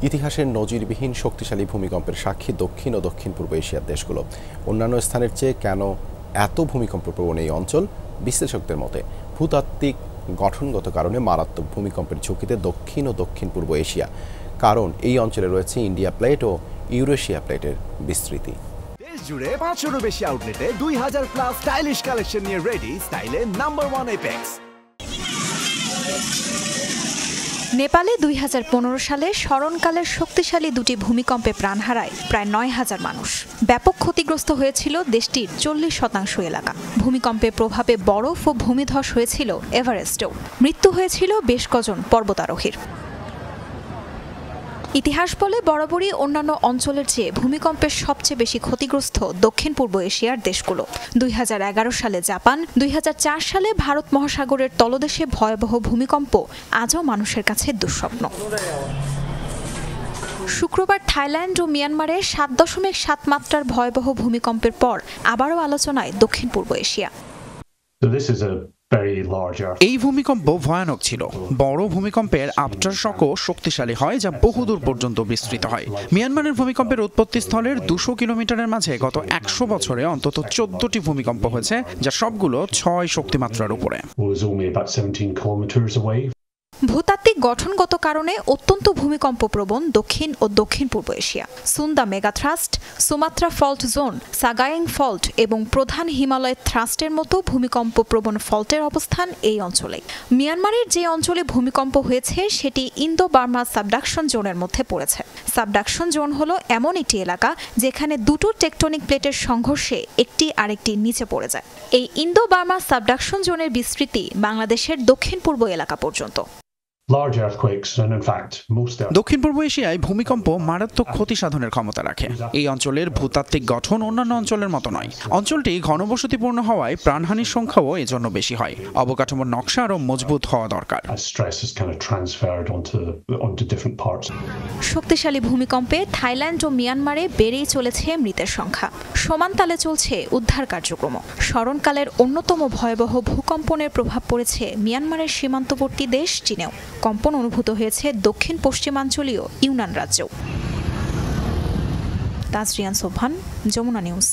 ইতিহাসের নজিরবিহীন শক্তিশালী ভূমিকম্পের সাক্ষী দক্ষিণ ও দক্ষিণ পূর্ব এশিয়ার দেশগুলো। অন্যান্য স্থানের চেয়ে কেন এত ভূমিকম্পপ্রবণ এই অঞ্চল? বিশ্লেষকদের মতে ভূতাত্ত্বিক গঠনগত কারণে মারাত্মক ভূমিকম্পের ঝুঁকিতে দক্ষিণ ও দক্ষিণ পূর্ব এশিয়া, কারণ এই অঞ্চলে রয়েছে ইন্ডিয়া প্লেট ও ইউরেশিয়া প্লেটের বিস্তৃতি। দেশ জুড়ে 500-এরও বেশি আউটলেটে 2000 প্লাস স্টাইলিশ কালেকশন নিয়ে রেডি স্টাইলে নাম্বার 1 এপেক্স। নেপালে 2015 সালে স্মরণকালের শক্তিশালী দুটি ভূমিকম্পে প্রাণ হারায় প্রায় 9000 মানুষ। ব্যাপক ক্ষতিগ্রস্ত হয়েছিল দেশটির 40% এলাকা। ভূমিকম্পের প্রভাবে বরফ ও ভূমিধস হয়েছিল এভারেস্টেও। মৃত্যু হয়েছিল বেশ কজন পর্বতারোহীর। ইতিহাস বলে বরাবরই অন্যান্য অঞ্চলের চেয়ে ভূমিকম্পের সবচেয়ে বেশি ক্ষতিগ্রস্ত দক্ষিণ পূর্ব এশিয়ার দেশগুলো। 2011 সালে জাপান, 2004 সালে ভারত মহাসাগরের তলদেশে ভয়াবহ ভূমিকম্প আজও মানুষের কাছে দুঃস্বপ্ন। শুক্রবার থাইল্যান্ড ও মিয়ানমারে 7.7 মাত্রার ভয়াবহ ভূমিকম্পের পর আবারও আলোচনায় দক্ষিণ পূর্ব এশিয়া। এই ভূমিকম্প ভয়ানক ছিল। বড় ভূমিকম্পের আফটারশকও শক্তিশালী হয়, যা বহুদূর পর্যন্ত বিস্তৃত হয়। মিয়ানমারের ভূমিকম্পের উৎপত্তি স্থলের 200 কিলোমিটারের মাঝে গত 100 বছরে অন্তত 14টি ভূমিকম্প হয়েছে, যা সবগুলো 6 শক্তিমাত্রার উপরে। ভূতাত্ত্বিক গঠনগত কারণে অত্যন্ত ভূমিকম্পপ্রবণ দক্ষিণ ও দক্ষিণ পূর্ব Asia. Sunda megathrust, Sumatra fault zone, Sagaing fault এবং প্রধান হিমালয় থ্রাস্টের মতো ভূমিকম্পপ্রবণ ফল্টের অবস্থান এই অঞ্চলে। মিয়ানমারের যে অঞ্চলে ভূমিকম্প হয়েছে সেটি ইন্দো বার্মা সাবডাকশন জোনের মধ্যে পড়েছে। সাবডাকশন জোন হলো এমন একটি এলাকা যেখানে দুটো টেকটনিক প্লেটের সংঘর্ষে একটি আরেকটি নিচে পড়ে যায়। এই ইন্দো বার্মা সাবডাকশন জোনের বিস্তৃতি বাংলাদেশের দক্ষিণ পূর্ব এলাকা পর্যন্ত। দক্ষিণ পূর্ব এশিয়ায় ভূমিকম্প মারাত্মক ক্ষতি সাধনের ক্ষমতা রাখে। এই অঞ্চলের ভূতাত্ত্বিক গঠন অন্যান্য অঞ্চলের মতো নয়। অঞ্চলটি ঘনবসতিপূর্ণ হওয়ায় প্রাণহানির সংখ্যাও এজন্য বেশি হয়। অবকাঠামোর নকশা আরও মজবুত হওয়া দরকার। শক্তিশালী ভূমিকম্পে থাইল্যান্ড ও মিয়ানমারে বেড়েই চলেছে মৃতের সংখ্যা। সমান তালে চলছে উদ্ধার কার্যক্রম। স্মরণকালের অন্যতম ভয়াবহ ভূকম্পনের প্রভাব পড়েছে মিয়ানমারের সীমান্তবর্তী দেশ চীনেও। কম্পন অনুভূত হয়েছে দক্ষিণ পশ্চিমাঞ্চলীয় ইউনান রাজ্যেও। তাজরিয়ান সোভান, যমুনা নিউজ।